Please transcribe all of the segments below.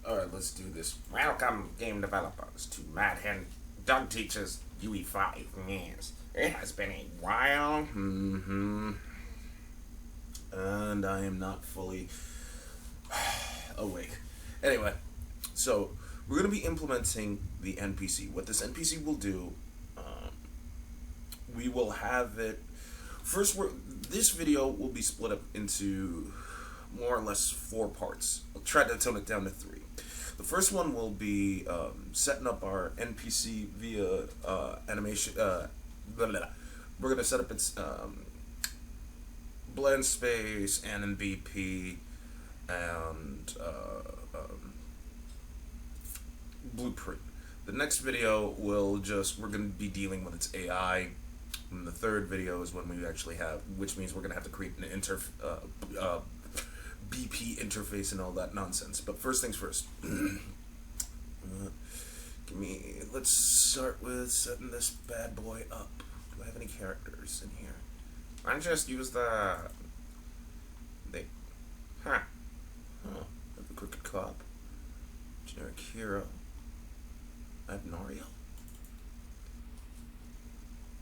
Alright, let's do this. Welcome, game developers, to Mad Hen Doug Teaches Ue5. Yes, it has been a while. And I am not fully awake. Anyway, so we're going to be implementing the NPC. What this NPC will do, we will have it. First, this video will be split up into more or less 4 parts. I'll try to tone it down to 3. The first one will be setting up our NPC via animation. We're going to set up its Blend Space and MVP and blueprint. The next video will we're going to be dealing with its AI. And the third video is when we actually have, which means we're going to have to create an BP interface and all that nonsense. But first things first. Let's start with setting this bad boy up. Do I have any characters in here? I just use the I have the crooked cop, generic hero. I have Nario.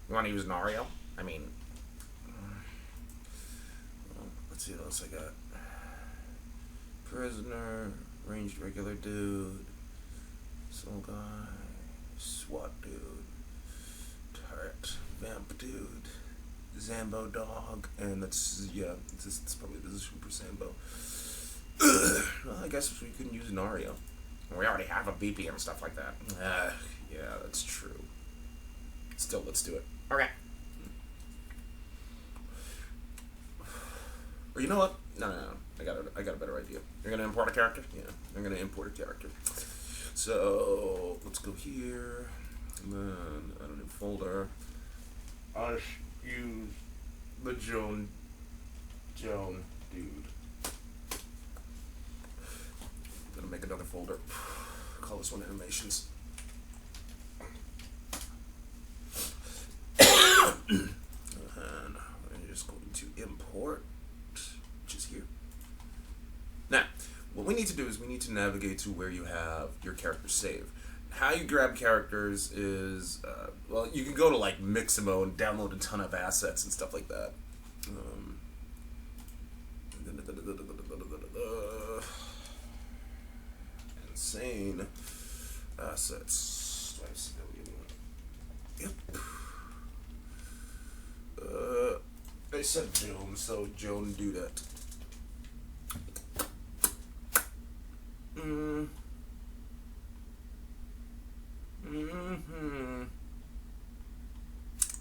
You want to use Nario? I mean, let's see what else I got. Prisoner, ranged regular dude, soul guy, SWAT dude, turret, vamp dude, Zambo dog, and that's probably the Super Zambo. Well, I guess we couldn't use Nario. We already have a BP and stuff like that. Yeah, that's true. Still, let's do it. Okay. Or you know what? No. I got a better idea. You're gonna import a character? Yeah, I'm gonna import a character. So let's go here, and then add a new folder. I'll use the Joan dude. I'm gonna make another folder. Call this one animations. And I'm just going to import, which is here. Now, what we need to do is we need to navigate to where you have your characters saved. How you grab characters is, well, you can go to like Mixamo and download a ton of assets and stuff like that. Insane assets. Yep. I said Joan, so Joan do that.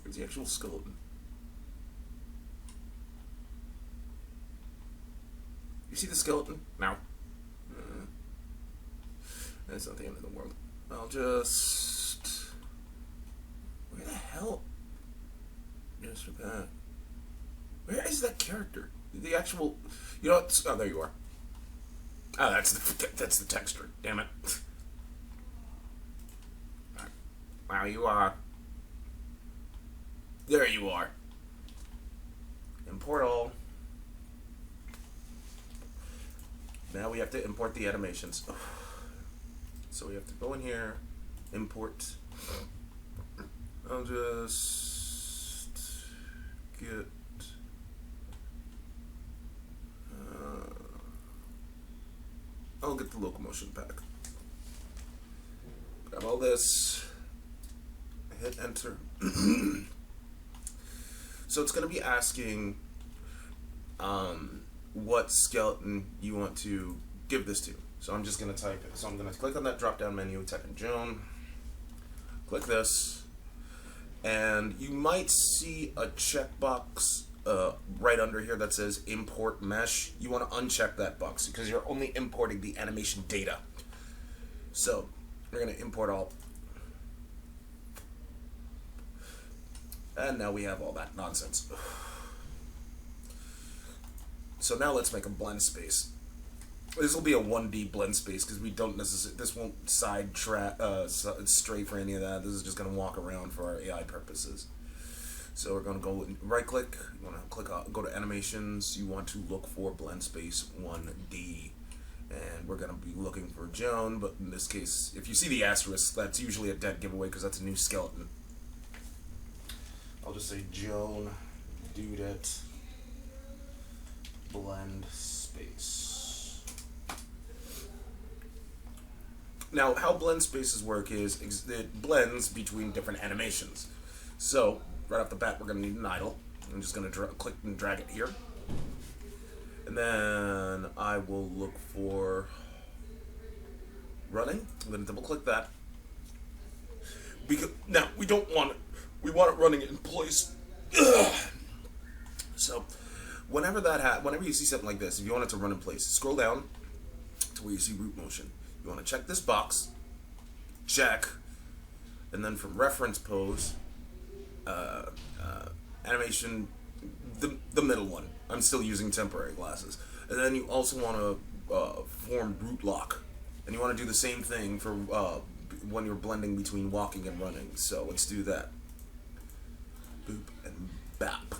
Where's the actual skeleton? You see the skeleton? No. That's not the end of the world. I'll just... Where the hell? Just for that. Where is that character? The actual... You know what? Oh, there you are. Oh, that's the texture. Damn it. Wow, you are. There you are. Import all. Now we have to import the animations. So we have to go in here, import. I'll just get. I'll get the locomotion pack. Grab all this. Hit enter. So it's going to be asking what skeleton you want to give this to. So I'm just going to type it. So I'm going to click on that drop down menu, type in Joan, click this, and you might see a checkbox right under here that says import mesh. You want to uncheck that box because you're only importing the animation data. So we're going to import all. And now we have all that nonsense. So now let's make a blend space. This will be a 1D blend space because we don't necessarily, this won't stray for any of that. This is just going to walk around for our AI purposes. So we're going to go right click, you want to click go to animations, you want to look for Blend Space 1D. And we're going to be looking for Joan, but in this case, if you see the asterisk, that's usually a dead giveaway because that's a new skeleton. I'll just say Joan Dudette Blend Space. Now, how blend spaces work is it blends between different animations. So, right off the bat, we're going to need an idle. I'm just going to click and drag it here. And then I will look for running. I'm going to double click that. Because now, we want it running in place. So, whenever you see something like this, if you want it to run in place, scroll down to where you see root motion. You want to check this box, check, and then from reference pose, animation, the middle one. I'm still using temporary glasses. And then you also want to form root lock, and you want to do the same thing for when you're blending between walking and running. So let's do that. Boop and bap.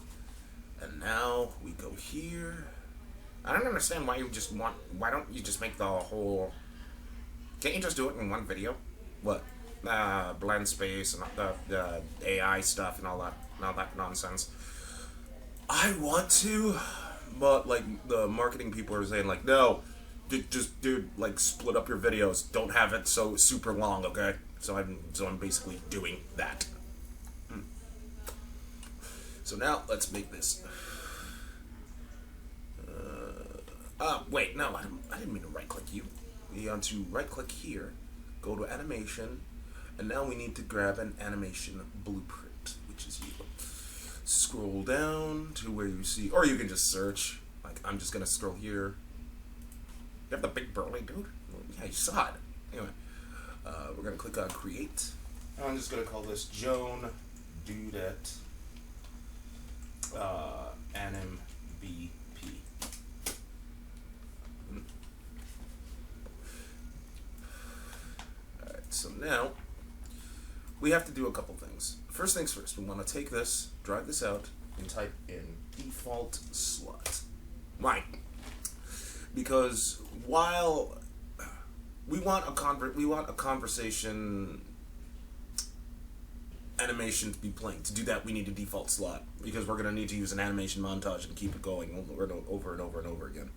And now we go here. I don't understand why don't you just make the whole... Can't you just do it in one video? What? Blend space and the AI stuff and all that nonsense. I want to, but like the marketing people are saying like, no, dude, like split up your videos. Don't have it so super long, okay? So I'm basically doing that. So now let's make this. Wait, no, I didn't mean to right click you. We want to right click here, go to animation, and now we need to grab an animation blueprint, which is you. Scroll down to where you see, or you can just search. Like I'm just gonna scroll here. You have the big burly dude? Well, yeah, you saw it. Anyway, we're gonna click on create. I'm just gonna call this Joan Dudette Anim BP. Alright, so now we have to do a couple things. First things first, we want to take this, drag this out, and type in default slot. Why? Because while we want a conversation animation to be playing. To do that, we need a default slot because we're going to need to use an animation montage and keep it going over and over and over again.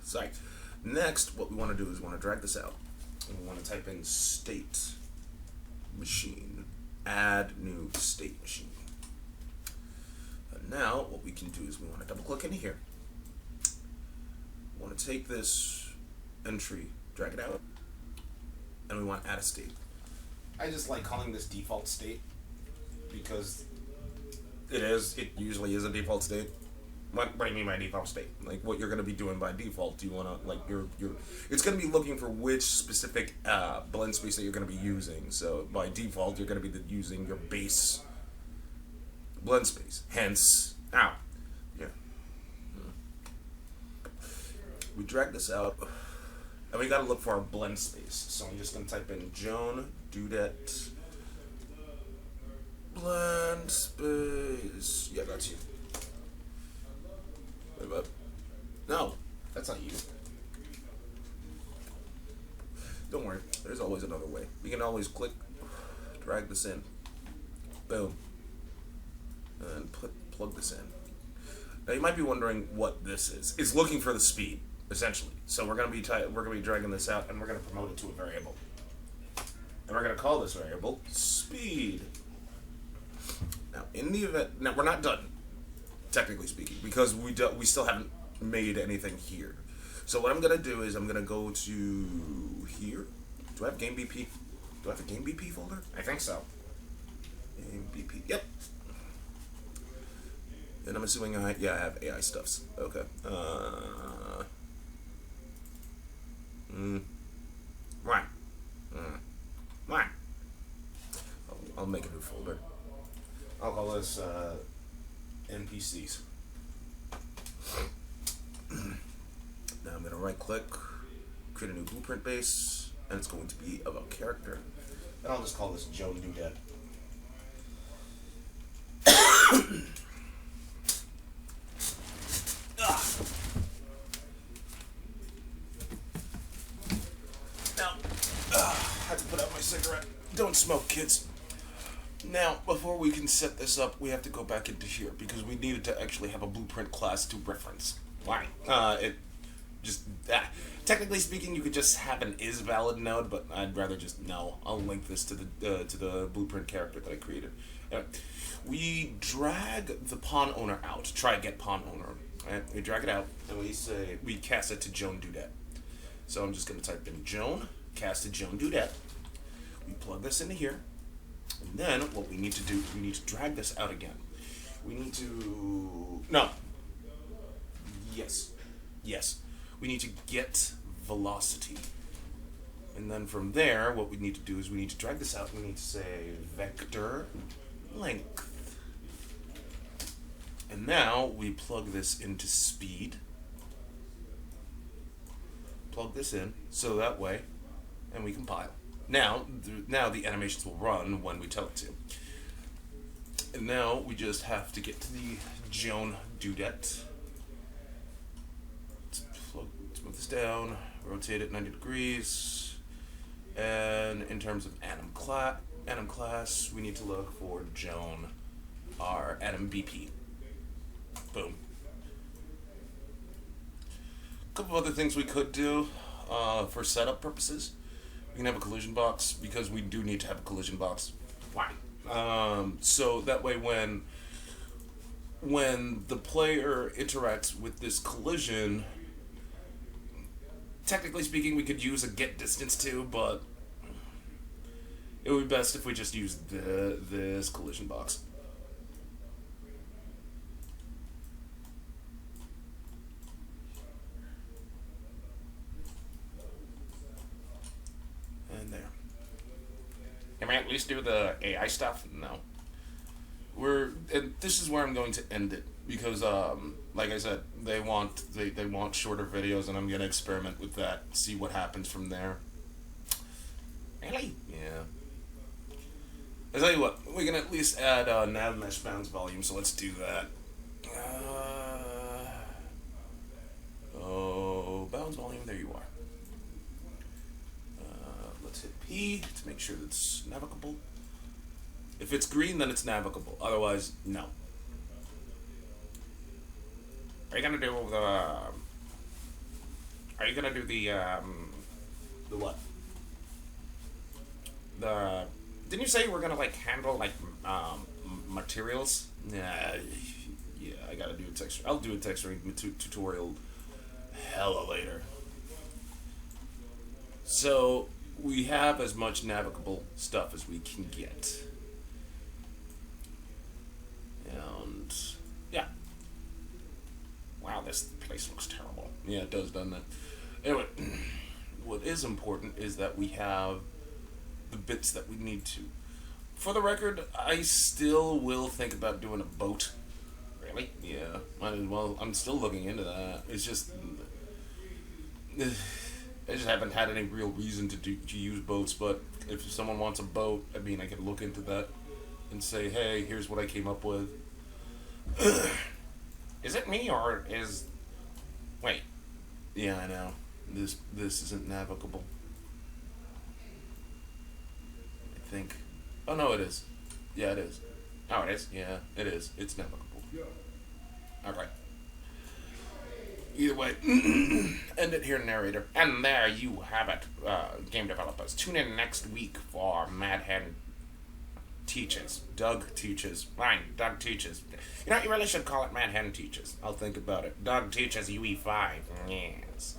Sorry. Next, what we want to do is we want to drag this out. And we want to type in state machine, add new state machine. And now, what we can do is we want to double click into here. We want to take this entry, drag it out, and we want to add a state. I just like calling this default state because it usually is a default state. What do you mean by default state? Like what you're going to be doing by default. Do you want to, like, it's going to be looking for which specific blend space that you're going to be using. So by default, you're going to be using your base blend space. Hence, yeah. We drag this out, and we got to look for our blend space. So I'm just going to type in Joan Dudette Blend Space. Yeah, that's you. No, that's not you. Don't worry, there's always another way. We can always click, drag this in, boom, and plug this in. Now you might be wondering what this is. It's looking for the speed, essentially. So we're gonna be dragging this out, and we're gonna promote it to a variable, and we're gonna call this variable speed. Now in the event, now we're not done, technically speaking, because we still haven't made anything here. So what I'm gonna do is I'm gonna go to here. Do I have game BP? Do I have a game BP folder? I think so. Game BP. Yep. And I'm assuming I have AI stuffs. Okay. Right. Right. I'll make a new folder. I'll call this NPCs. Now I'm going to right click, create a new blueprint base, and it's going to be about character. And I'll just call this Joan Dudette. Now, had to put out my cigarette. Don't smoke, kids. Now, before we can set this up, we have to go back into here because we needed to actually have a blueprint class to reference. Why? Technically speaking, you could just have an isValid node, but I'd rather just no. I'll link this to the blueprint character that I created. Anyway, we drag the pawn owner out. Try get pawn owner. Right? We drag it out, and we cast it to Joan Dudette. So I'm just going to type in Joan, cast to Joan Dudette. We plug this into here. And then what we need to do, we need to drag this out again. We need to... No. Yes. We need to get velocity. And then from there, what we need to do is we need to drag this out. We need to say vector length. And now we plug this into speed. Plug this in, so that way, and we compile. Now the animations will run when we tell it to. And now we just have to get to the Joan Dudette. Let's move this down, rotate it 90 degrees. And in terms of anim class, we need to look for Joan, our anim BP. Boom. A couple other things we could do for setup purposes. We can have a collision box because we do need to have a collision box. Why? So that way when the player interacts with this collision, technically speaking, we could use a get distance too, but it would be best if we just used this collision box. Can we at least do the AI stuff? No. And this is where I'm going to end it because, like I said, they want shorter videos, and I'm gonna experiment with that, see what happens from there. Really? Yeah. I tell you what, we can at least add nav mesh bounds volume, so let's do that. Bounds volume. There you are. Let's hit P to make sure it's navigable. If it's green, then it's navigable. Otherwise, no. Are you gonna do the? Are you gonna do the what? Didn't you say you were gonna like handle like materials? Yeah. I gotta do a texture. I'll do a texturing tutorial hella later. So we have as much navigable stuff as we can get. And yeah. Wow, this place looks terrible. Yeah, it does, doesn't it? Anyway, what is important is that we have the bits that we need to. For the record, I still will think about doing a boat. Really? Yeah, might as well. I'm still looking into that. It's just I just haven't had any real reason to use boats, but if someone wants a boat, I mean, I could look into that and say, hey, here's what I came up with. Is it me, or is... Wait. Yeah, I know. This isn't navigable. I think. Oh, no, it is. Yeah, it is. Oh, it is? Yeah, it is. It's navigable. Okay. Either way, end it here, narrator. And there you have it, game developers. Tune in next week for Mad Hen Teaches. Doug Teaches. Fine, Doug Teaches. You know, you really should call it Mad Hen Teaches. I'll think about it. Doug Teaches Ue5. Yes.